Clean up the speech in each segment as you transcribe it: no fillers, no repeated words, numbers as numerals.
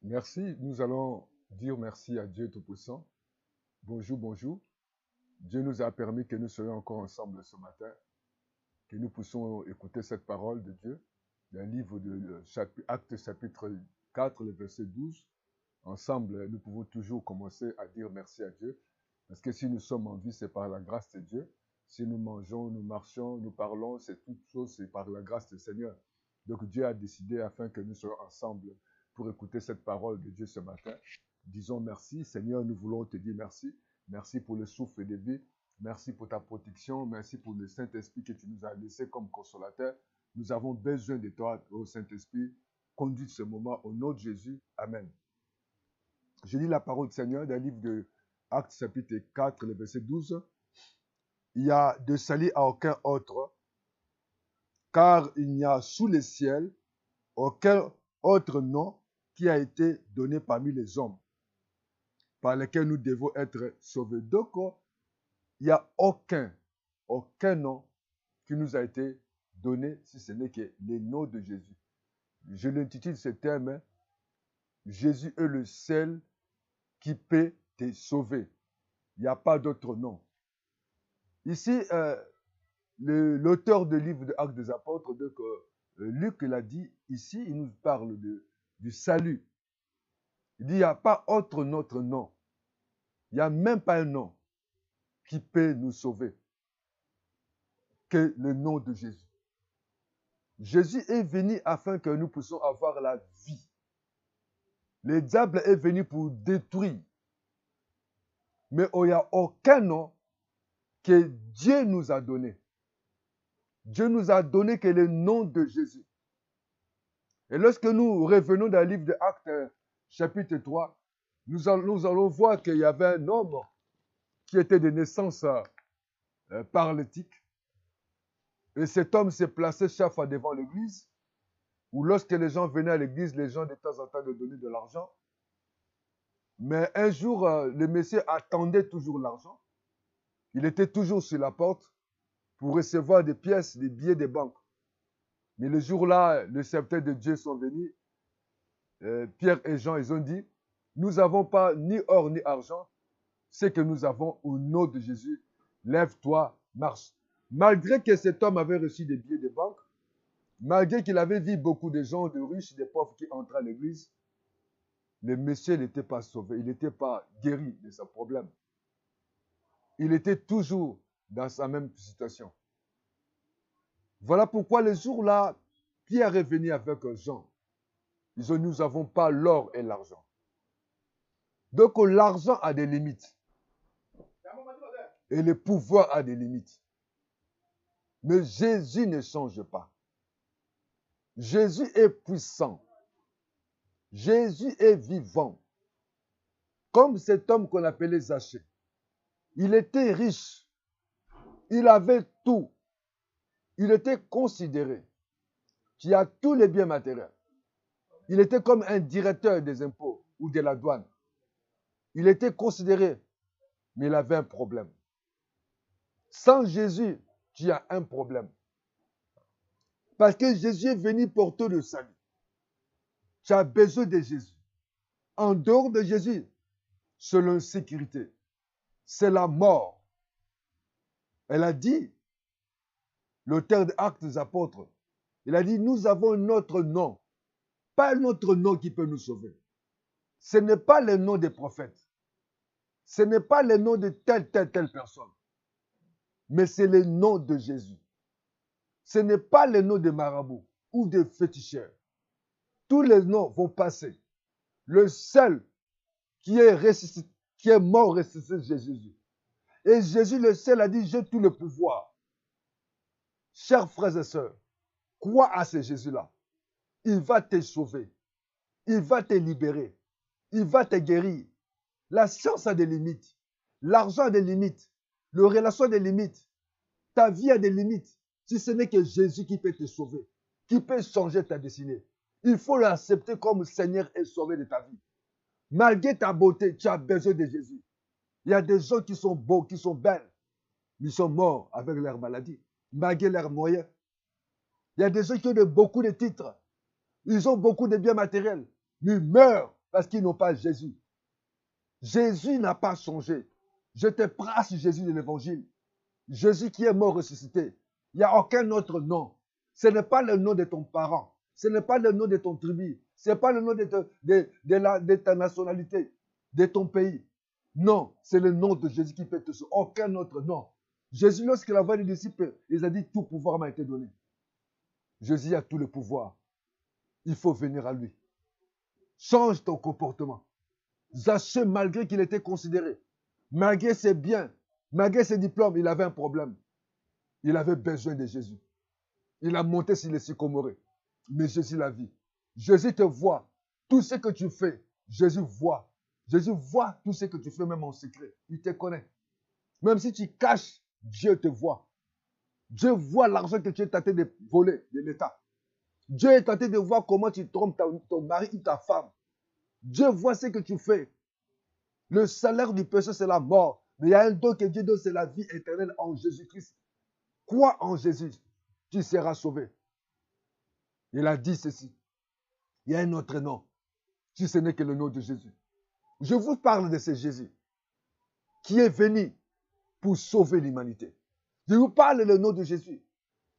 Merci. Nous allons dire merci à Dieu Tout-Puissant. Bonjour, bonjour. Dieu nous a permis que nous soyons encore ensemble ce matin, que nous puissions écouter cette parole de Dieu, d'un livre de Actes chapitre 4, le verset 12. Ensemble, nous pouvons toujours commencer à dire merci à Dieu, parce que si nous sommes en vie, c'est par la grâce de Dieu. Si nous mangeons, nous marchons, nous parlons, c'est toute chose, c'est par la grâce du Seigneur. Donc Dieu a décidé afin que nous soyons ensemble pour écouter cette parole de Dieu ce matin. Disons merci. Seigneur, nous voulons te dire merci. Merci pour le souffle de vie. Merci pour ta protection. Merci pour le Saint-Esprit que tu nous as laissé comme consolateur. Nous avons besoin de toi, ô Saint-Esprit. Conduis ce moment au nom de Jésus. Amen. Je lis la parole du Seigneur dans le livre de Actes chapitre 4, le verset 12. Il y a de salut à aucun autre, car il n'y a sous le ciel aucun autre nom qui a été donné parmi les hommes, par lesquels nous devons être sauvés. Donc, il n'y a aucun nom qui nous a été donné, si ce n'est que le nom de Jésus. Je l'intitule ce terme, Jésus est le seul qui peut te sauver. Il n'y a pas d'autre nom. Ici, l'auteur du livre de Actes des Apôtres, donc, Luc l'a dit, ici, il nous parle du salut. Il dit, il n'y a pas autre notre nom. Il n'y a même pas un nom qui peut nous sauver que le nom de Jésus. Jésus est venu afin que nous puissions avoir la vie. Le diable est venu pour détruire. Mais il n'y a aucun nom que Dieu nous a donné. Dieu nous a donné que le nom de Jésus. Et lorsque nous revenons dans le livre de Actes, chapitre 3, nous allons voir qu'il y avait un homme qui était de naissance paralytique. Et cet homme s'est placé chaque fois devant l'église, où lorsque les gens venaient à l'église, les gens de temps en temps de donner de l'argent. Mais un jour, le monsieur attendait toujours l'argent. Il était toujours sur la porte pour recevoir des pièces, des billets de banque. Mais le jour-là, les serviteurs de Dieu sont venus. Pierre et Jean, ils ont dit, nous n'avons pas ni or ni argent. Ce que nous avons au nom de Jésus, lève-toi, marche. Malgré que cet homme avait reçu des billets de banque, malgré qu'il avait vu beaucoup de gens, de riches, de pauvres qui entraient à l'église, le monsieur n'était pas sauvé, il n'était pas guéri de son problème. Il était toujours dans sa même situation. Voilà pourquoi le jour-là, Pierre est venu avec Jean. Ils ont dit, nous n'avons pas l'or et l'argent. Donc l'argent a des limites. Et le pouvoir a des limites. Mais Jésus ne change pas. Jésus est puissant. Jésus est vivant. Comme cet homme qu'on appelait Zachée. Il était riche. Il avait tout. Il était considéré. Qui a tous les biens matériels. Il était comme un directeur des impôts ou de la douane. Il était considéré, mais il avait un problème. Sans Jésus, tu as un problème. Parce que Jésus est venu porter le salut. Tu as besoin de Jésus. En dehors de Jésus, c'est l'insécurité. C'est la mort. Elle a dit, l'auteur des Actes des Apôtres, il a dit, nous avons notre nom. Pas notre nom qui peut nous sauver. Ce n'est pas le nom des prophètes. Ce n'est pas le nom de telle personne. Mais c'est le nom de Jésus. Ce n'est pas le nom de marabout ou de féticheurs. Tous les noms vont passer. Le seul qui est mort ressuscité, c'est Jésus. Et Jésus le seul a dit, j'ai tout le pouvoir. Chers frères et sœurs, crois à ce Jésus-là. Il va te sauver. Il va te libérer. Il va te guérir. La science a des limites. L'argent a des limites. Les relations a des limites. Ta vie a des limites. Si ce n'est que Jésus qui peut te sauver, qui peut changer ta destinée. Il faut l'accepter comme Seigneur et Sauveur de ta vie. Malgré ta beauté, tu as besoin de Jésus. Il y a des gens qui sont beaux, qui sont belles, mais ils sont morts avec leur maladie, malgré leurs moyens. Il y a des gens qui ont beaucoup de titres. Ils ont beaucoup de biens matériels, mais ils meurent parce qu'ils n'ont pas Jésus. Jésus n'a pas changé. Je te brasse Jésus de l'évangile. Jésus qui est mort ressuscité. Il n'y a aucun autre nom. Ce n'est pas le nom de ton parent. Ce n'est pas le nom de ton tribu. Ce n'est pas le nom de ta nationalité, de ton pays. Non, c'est le nom de Jésus qui peut te sauver. Aucun autre nom. Jésus, lorsqu'il a vu les disciples, il a dit, tout pouvoir m'a été donné. Jésus a tout le pouvoir. Il faut venir à lui. Change ton comportement. Zachée, malgré qu'il était considéré, malgré ses biens, malgré ses diplômes, il avait un problème. Il avait besoin de Jésus. Il a monté sur les sycomorés. Mais Jésus l'a vu. Jésus te voit. Tout ce que tu fais, Jésus voit. Jésus voit tout ce que tu fais, même en secret. Il te connaît. Même si tu caches, Dieu te voit. Dieu voit l'argent que tu es tenté de voler de l'État. Dieu est tenté de voir comment tu trompes ton mari ou ta femme. Dieu voit ce que tu fais. Le salaire du péché, c'est la mort. Mais il y a un don que Dieu donne, c'est la vie éternelle en Jésus-Christ. Crois en Jésus, tu seras sauvé. Il a dit ceci. Il y a un autre nom, si ce n'est que le nom de Jésus. Je vous parle de ce Jésus qui est venu pour sauver l'humanité. Je vous parle du nom de Jésus.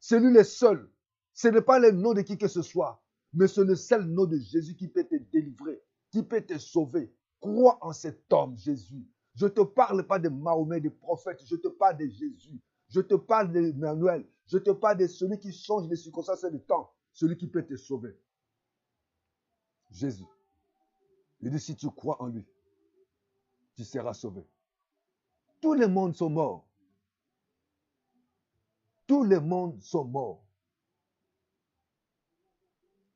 C'est lui le seul. Ce n'est pas le nom de qui que ce soit, mais c'est le seul nom de Jésus qui peut te délivrer, qui peut te sauver. Crois en cet homme, Jésus. Je ne te parle pas de Mahomet, des prophètes, je te parle de Jésus. Je te parle d'Emmanuel. Je te parle de celui qui change les circonstances du temps, celui qui peut te sauver. Jésus. Il dit, si tu crois en lui, tu seras sauvé. Tous les mondes sont morts. Tous les mondes sont morts.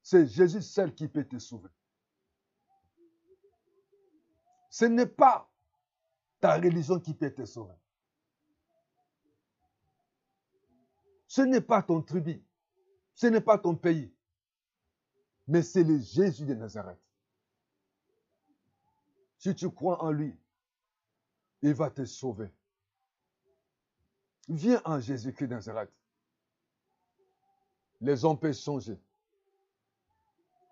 C'est Jésus seul qui peut te sauver. Ce n'est pas ta religion qui peut te sauver. Ce n'est pas ton tribu. Ce n'est pas ton pays. Mais c'est le Jésus de Nazareth. Si tu crois en lui, il va te sauver. Viens en Jésus-Christ de Nazareth. Les hommes peuvent changer.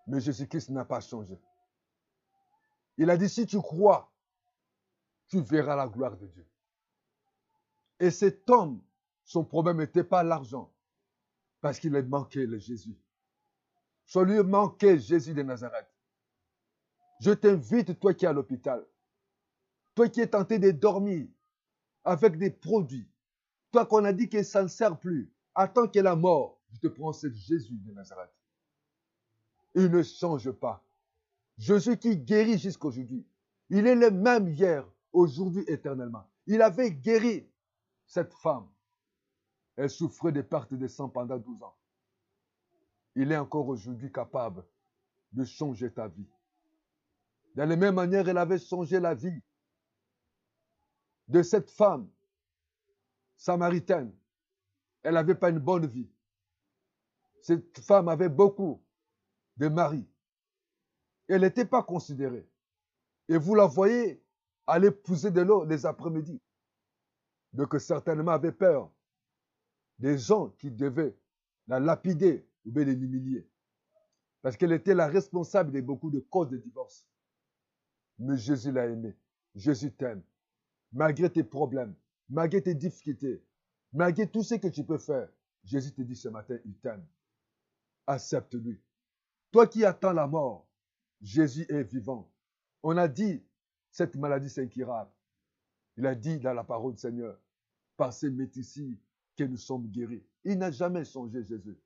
Mais Jésus-Christ n'a pas changé. Il a dit, si tu crois, tu verras la gloire de Dieu. Et cet homme, son problème n'était pas l'argent, parce qu'il lui manquait le Jésus. Ça lui manquait Jésus de Nazareth. Je t'invite, toi qui es à l'hôpital, toi qui es tenté de dormir avec des produits, toi qu'on a dit que ça ne sert plus, attends qu'il la mort, je te prends ce Jésus de Nazareth. Il ne change pas. Jésus qui guérit jusqu'aujourd'hui. Il est le même hier, aujourd'hui, éternellement. Il avait guéri cette femme. Elle souffrait de perte de sang pendant 12 ans. Il est encore aujourd'hui capable de changer ta vie. De la même manière, elle avait changé la vie de cette femme samaritaine. Elle n'avait pas une bonne vie. Cette femme avait beaucoup de maris. Elle n'était pas considérée. Et vous la voyez aller puiser de l'eau les après-midi. Donc certainement avait peur des gens qui devaient la lapider ou bien l'humilier. Parce qu'elle était la responsable de beaucoup de causes de divorce. Mais Jésus l'a aimée. Jésus t'aime. Malgré tes problèmes, malgré tes difficultés, malgré tout ce que tu peux faire, Jésus te dit ce matin, il t'aime. Accepte-lui. Toi qui attends la mort, Jésus est vivant. On a dit, cette maladie c'est incurable. Il a dit dans la parole du Seigneur, par ces méticis que nous sommes guéris. Il n'a jamais changé Jésus.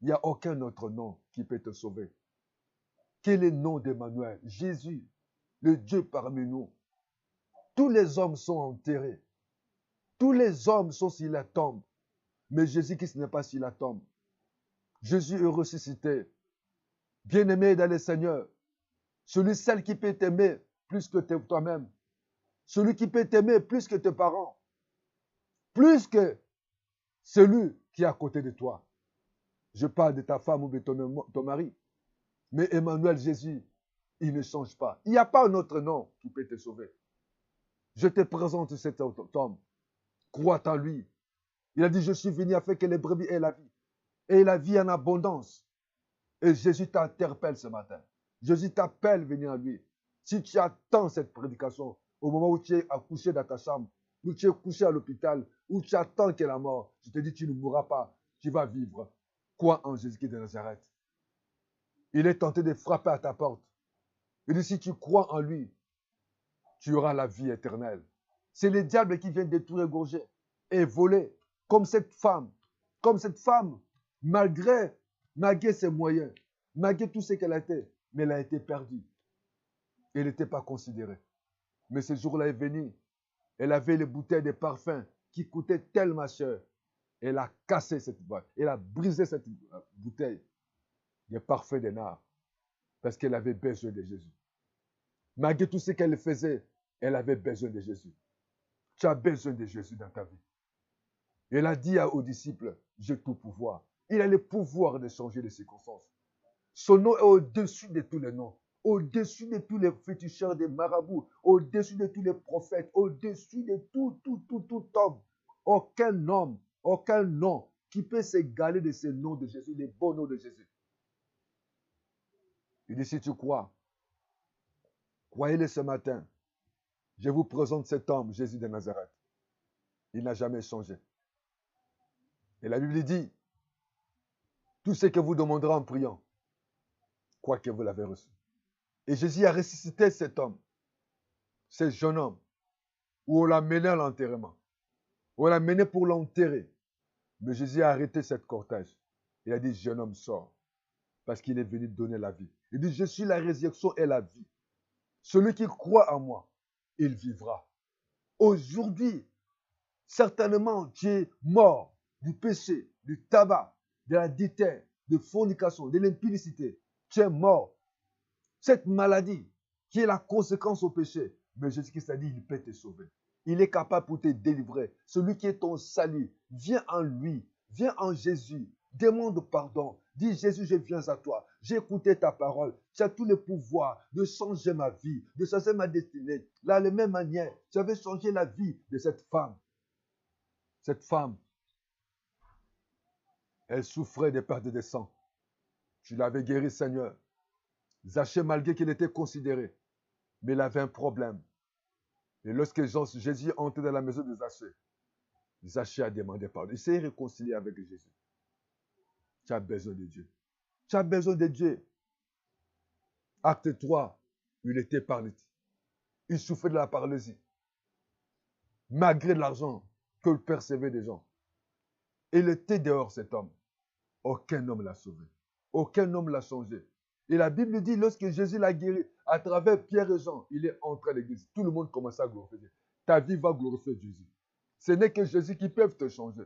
Il n'y a aucun autre nom qui peut te sauver. Quel est le nom d'Emmanuel? Jésus, le Dieu parmi nous. Tous les hommes sont enterrés. Tous les hommes sont sur la tombe. Mais Jésus-Christ n'est pas sur la tombe. Jésus est ressuscité. Bien-aimé dans le Seigneur. Celui, celle qui peut t'aimer plus que toi-même. Celui qui peut t'aimer plus que tes parents. Plus que celui qui est à côté de toi. Je parle de ta femme ou de ton mari. Mais Emmanuel, Jésus, il ne change pas. Il n'y a pas un autre nom qui peut te sauver. Je te présente cet homme. Crois en lui. Il a dit, je suis venu afin que les brebis aient la vie. Et la vie en abondance. Et Jésus t'interpelle ce matin. Jésus t'appelle, venir à lui. Si tu attends cette prédication au moment où tu es accouché dans ta chambre, où tu es couché à l'hôpital, où tu attends qu'elle la mort, je te dis, tu ne mourras pas, tu vas vivre. Crois en Jésus-Christ de Nazareth. Il est tenté de frapper à ta porte. Il dit, si tu crois en lui, tu auras la vie éternelle. C'est le diable qui vient détruire, égorger et voler, comme cette femme, malgré ses moyens, malgré tout ce qu'elle a été, mais elle a été perdue. Elle n'était pas considérée. Mais ce jour-là est venu. Elle avait les bouteilles de parfum qui coûtaient tellement cher. Elle a cassé cette boîte. Elle a brisé cette bouteille de parfum de nard parce qu'elle avait besoin de Jésus. Malgré tout ce qu'elle faisait, elle avait besoin de Jésus. Tu as besoin de Jésus dans ta vie. Elle a dit aux disciples, j'ai tout pouvoir. Il a le pouvoir de changer les circonstances. Son nom est au-dessus de tous les noms, au-dessus de tous les féticheurs des marabouts, au-dessus de tous les prophètes, au-dessus de tout homme. Aucun nom qui peut s'égaler de ce nom de Jésus, les bons noms de Jésus. Il dit, si tu crois, croyez-le ce matin. Je vous présente cet homme, Jésus de Nazareth. Il n'a jamais changé. Et la Bible dit, tout ce que vous demanderez en priant, croyez que vous l'avez reçu. Et Jésus a ressuscité cet homme, ce jeune homme, où on l'a mené à l'enterrement. On l'a mené pour l'enterrer. Mais Jésus a arrêté cette cortège. Il a dit, jeune homme, sors. Parce qu'il est venu donner la vie. Il dit, je suis la résurrection et la vie. Celui qui croit en moi, il vivra. Aujourd'hui, certainement, tu es mort du péché, du tabac, de la déterre, de fornication, de l'impudicité. Tu es mort. Cette maladie qui est la conséquence au péché. Mais Jésus-Christ a dit, il peut te sauver. Il est capable pour te délivrer. Celui qui est ton salut, viens en lui, viens en Jésus. Demande pardon. Dis, Jésus, je viens à toi. J'ai écouté ta parole. Tu as tout le pouvoir de changer ma vie, de changer ma destinée. Là, de la même manière, tu avais changé la vie de cette femme. Cette femme, elle souffrait de perte de sang. Tu l'avais guérie, Seigneur. Zachée, malgré qu'il était considéré, mais il avait un problème. Et lorsque Jésus est entré dans la maison de Zachée, Zachée a demandé pardon. Il s'est réconcilié avec Jésus. Tu as besoin de Dieu. Tu as besoin de Dieu. Acte 3, il était paralytique. Il souffrait de la paralysie. Malgré l'argent que le percevait des gens. Il était dehors, cet homme. Aucun homme l'a sauvé. Aucun homme l'a changé. Et la Bible dit, lorsque Jésus l'a guéri, à travers Pierre et Jean, il est entré à l'église. Tout le monde commençait à glorifier. Ta vie va glorifier Jésus. Ce n'est que Jésus qui peut te changer.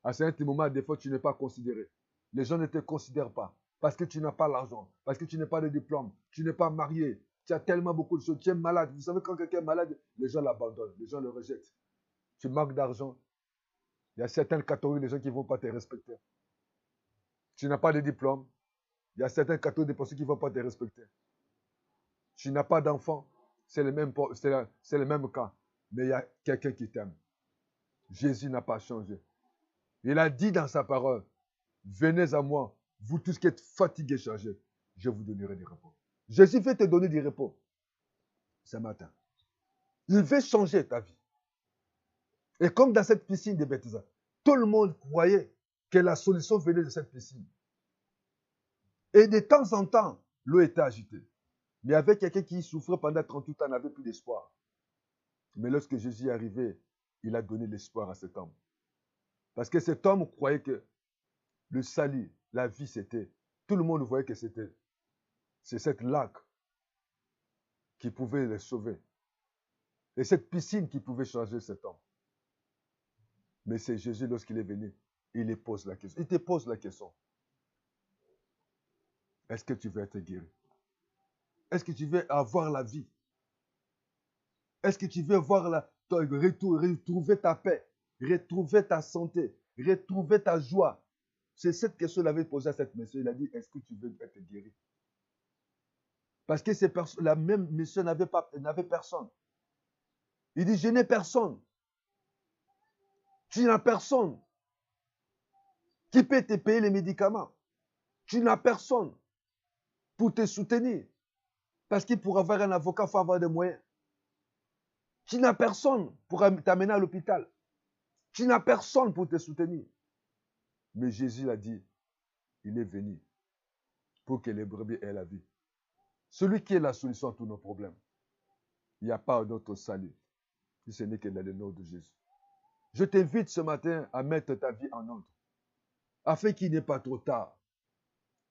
À certains moments, des fois, tu n'es pas considéré. Les gens ne te considèrent pas. Parce que tu n'as pas l'argent. Parce que tu n'as pas de diplôme. Tu n'es pas marié. Tu as tellement beaucoup de choses. Tu es malade. Vous savez, quand quelqu'un est malade, les gens l'abandonnent. Les gens le rejettent. Tu manques d'argent. Il y a certaines catégories de gens qui ne vont pas te respecter. Tu n'as pas de diplôme. Il y a certaines catégories de personnes qui ne vont pas te respecter. Tu n'as pas d'enfant. C'est le même cas. Mais il y a quelqu'un qui t'aime. Jésus n'a pas changé. Il a dit dans sa parole, venez à moi, vous tous qui êtes fatigués, chargés, je vous donnerai du repos. Jésus veut te donner du repos ce matin. Il veut changer ta vie. Et comme dans cette piscine de Bethesda, tout le monde croyait que la solution venait de cette piscine. Et de temps en temps, l'eau était agitée. Mais il y avait quelqu'un qui souffrait pendant 38 ans, n'avait plus d'espoir. Mais lorsque Jésus est arrivé, il a donné l'espoir à cet homme. Parce que cet homme croyait que le salut, la vie, c'était. Tout le monde voyait que c'est cette lac qui pouvait le sauver. Et cette piscine qui pouvait changer cet homme. Mais c'est Jésus, lorsqu'il est venu, il lui pose la question. Il te pose la question. Est-ce que tu veux être guéri? Est-ce que tu veux avoir la vie? Est-ce que tu veux retrouver ta paix, retrouver ta santé, retrouver ta joie? C'est cette question qu'il avait posée à cette monsieur. Il a dit, est-ce que tu veux être guéri? Parce que la même monsieur n'avait personne. Il dit, je n'ai personne. Tu n'as personne qui peut te payer les médicaments. Tu n'as personne pour te soutenir. Parce que pour avoir un avocat, il faut avoir des moyens. Tu n'as personne pour t'amener à l'hôpital. Tu n'as personne pour te soutenir. Mais Jésus l'a dit, il est venu pour que les brebis aient la vie. Celui qui est la solution à tous nos problèmes. Il n'y a pas d'autre salut, si ce n'est que dans le nom de Jésus. Je t'invite ce matin à mettre ta vie en ordre, afin qu'il n'est pas trop tard.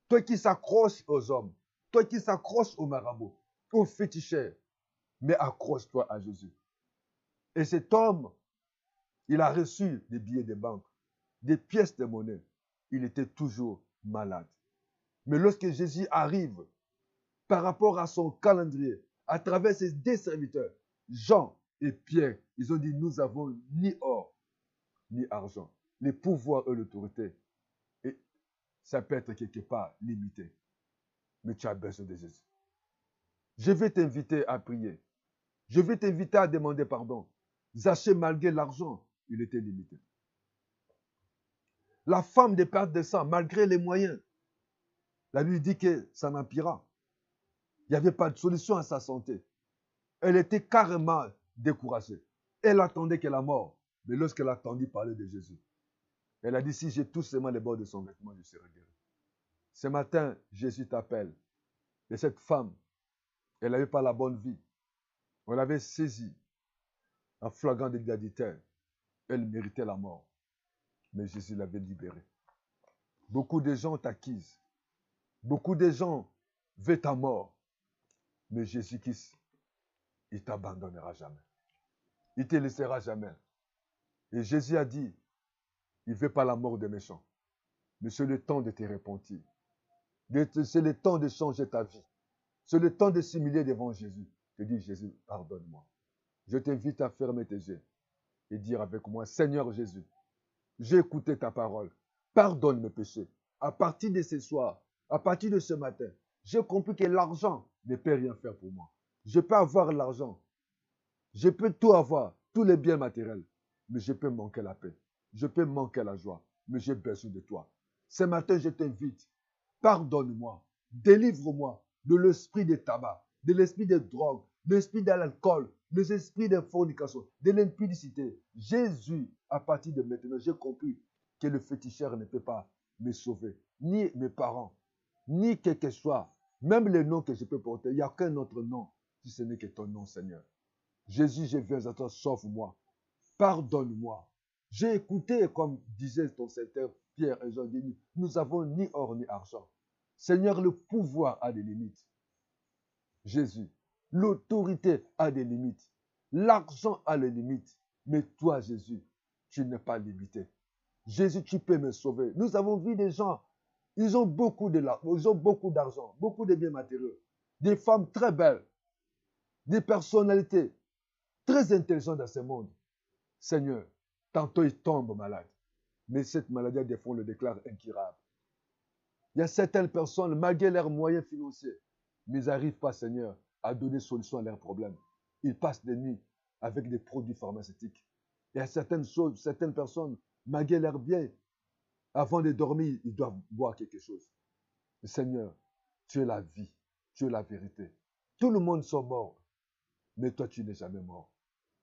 Toi qui s'accroches aux hommes, toi qui s'accroches aux marabouts, aux féticheurs, mais accroche-toi à Jésus. Et cet homme, il a reçu des billets de banque, des pièces de monnaie. Il était toujours malade. Mais lorsque Jésus arrive, par rapport à son calendrier, à travers ses deux serviteurs, Jean et Pierre, ils ont dit, nous n'avons ni or, ni argent. Les pouvoirs et l'autorité, et ça peut être quelque part limité. Mais tu as besoin de Jésus. Je vais t'inviter à prier. Je vais t'inviter à demander pardon. Zaché, malgré l'argent, il était limité. La femme de perte de sang, malgré les moyens, la Bible dit que ça n'empira. Il n'y avait pas de solution à sa santé. Elle était carrément découragée. Elle attendait que la mort. Mais lorsqu'elle attendit parler de Jésus, elle a dit, si j'ai tout seulement les bords de son vêtement, je serai guéri. Ce matin, Jésus t'appelle. Et cette femme, elle n'avait pas la bonne vie. On l'avait saisie en flagrant de l'adultère. Elle méritait la mort. Mais Jésus l'avait libérée. Beaucoup de gens t'acquisent. Beaucoup de gens veulent ta mort. Mais Jésus-Christ, il ne t'abandonnera jamais. Il ne te laissera jamais. Et Jésus a dit, il ne veut pas la mort des méchants. Mais c'est le temps de te repentir. C'est le temps de changer ta vie. C'est le temps de s'humilier devant Jésus. Je dis, Jésus, pardonne-moi. Je t'invite à fermer tes yeux et dire avec moi, Seigneur Jésus, j'ai écouté ta parole. Pardonne mes péchés. À partir de ce soir, à partir de ce matin, j'ai compris que l'argent ne peut rien faire pour moi. Je peux avoir l'argent. Je peux tout avoir, tous les biens matériels. Mais je peux manquer la paix. Je peux manquer la joie. Mais j'ai besoin de toi. Ce matin, je t'invite. Pardonne-moi. Délivre-moi de l'esprit de tabac, de l'esprit de drogue, de l'esprit de l'alcool, de l'esprit de fornication, de l'impudicité. Jésus, à partir de maintenant, j'ai compris que le féticheur ne peut pas me sauver, ni mes parents, ni quel que soit, même le nom que je peux porter. Il n'y a qu'un autre nom, si ce n'est que ton nom, Seigneur. Jésus, je viens à toi, sauve-moi. Pardonne-moi. J'ai écouté, comme disait ton serviteur Pierre et Jean, dit, nous n'avons ni or ni argent. Seigneur, le pouvoir a des limites. Jésus, l'autorité a des limites. L'argent a des limites. Mais toi, Jésus, tu n'es pas limité. Jésus, tu peux me sauver. Nous avons vu des gens, ils ont beaucoup d'argent, beaucoup de biens matériaux. Des femmes très belles, des personnalités très intelligentes dans ce monde. Seigneur, tantôt ils tombent malades. Mais cette maladie, des fois, on le déclare incurable. Il y a certaines personnes, malgré leurs moyens financiers, mais ils n'arrivent pas, Seigneur, à donner solution à leurs problèmes. Ils passent des nuits avec des produits pharmaceutiques. Il y a certaines personnes, malgré leurs biens, avant de dormir, ils doivent boire quelque chose. Mais Seigneur, tu es la vie, tu es la vérité. Tout le monde sont morts, mais toi, tu n'es jamais mort.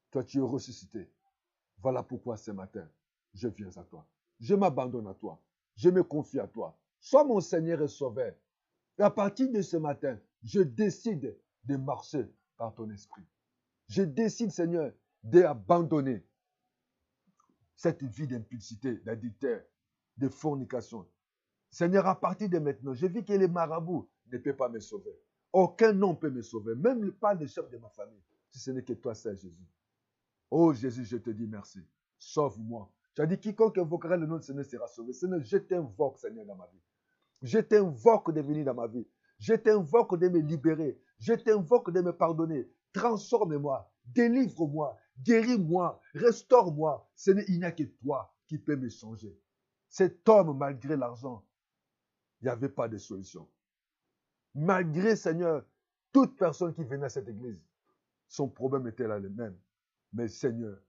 Toi, tu es ressuscité. Voilà pourquoi ce matin, je viens à toi. Je m'abandonne à toi. Je me confie à toi. Sois mon Seigneur et Sauveur. Et à partir de ce matin, je décide de marcher par ton esprit. Je décide, Seigneur, d'abandonner cette vie d'impulsité, d'adultère, de fornication. Seigneur, à partir de maintenant, je vis que les marabouts ne peuvent pas me sauver. Aucun nom ne peut me sauver, même pas le chef de ma famille, si ce n'est que toi, c'est Jésus. Oh Jésus, je te dis merci. Sauve-moi. Tu as dit, quiconque invoquera le nom de Seigneur sera sauvé. Seigneur, je t'invoque, Seigneur, dans ma vie. Je t'invoque de venir dans ma vie. Je t'invoque de me libérer. Je t'invoque de me pardonner. Transforme-moi. Délivre-moi. Guéris-moi. Restaure-moi. Seigneur, il n'y a que toi qui peux me changer. Cet homme, malgré l'argent, il n'y avait pas de solution. Malgré, Seigneur, toute personne qui venait à cette église, son problème était là le même. Mais Seigneur,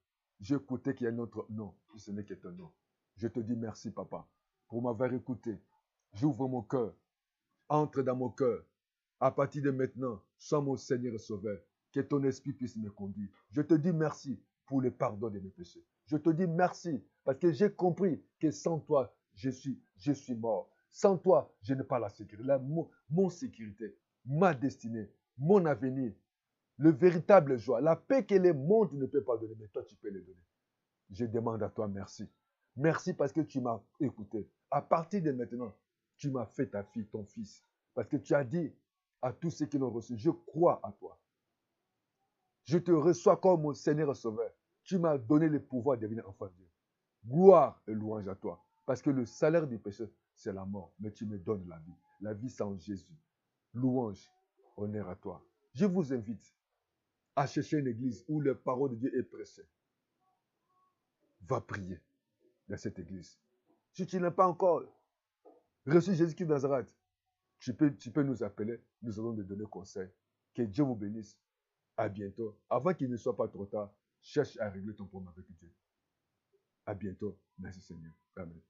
j'ai écouté qu'il y a un autre nom, si ce n'est que ton nom. Je te dis merci, Papa, pour m'avoir écouté. J'ouvre mon cœur. Entre dans mon cœur. À partir de maintenant, sois mon Seigneur et Sauveur. Que ton esprit puisse me conduire. Je te dis merci pour le pardon de mes péchés. Je te dis merci parce que j'ai compris que sans toi, je suis mort. Sans toi, je n'ai pas la sécurité. Mon sécurité, ma destinée, mon avenir, le véritable joie, la paix que le monde ne peut pas donner, mais toi, tu peux le donner. Je demande à toi merci. Merci parce que tu m'as écouté. À partir de maintenant, tu m'as fait ta fille, ton fils. Parce que tu as dit à tous ceux qui l'ont reçu, je crois à toi. Je te reçois comme mon Seigneur et Sauveur. Tu m'as donné le pouvoir de devenir enfant de Dieu. Gloire et louange à toi. Parce que le salaire du péché, c'est la mort. Mais tu me donnes la vie. La vie, c'est en Jésus. Louange, honneur à toi. Je vous invite à chercher une église où la parole de Dieu est prêchée. Va prier dans cette église. Si tu n'as pas encore reçu Jésus-Christ de Nazareth, tu peux nous appeler. Nous allons te donner conseil. Que Dieu vous bénisse. À bientôt. Avant qu'il ne soit pas trop tard, cherche à régler ton problème avec Dieu. À bientôt. Merci Seigneur. Amen.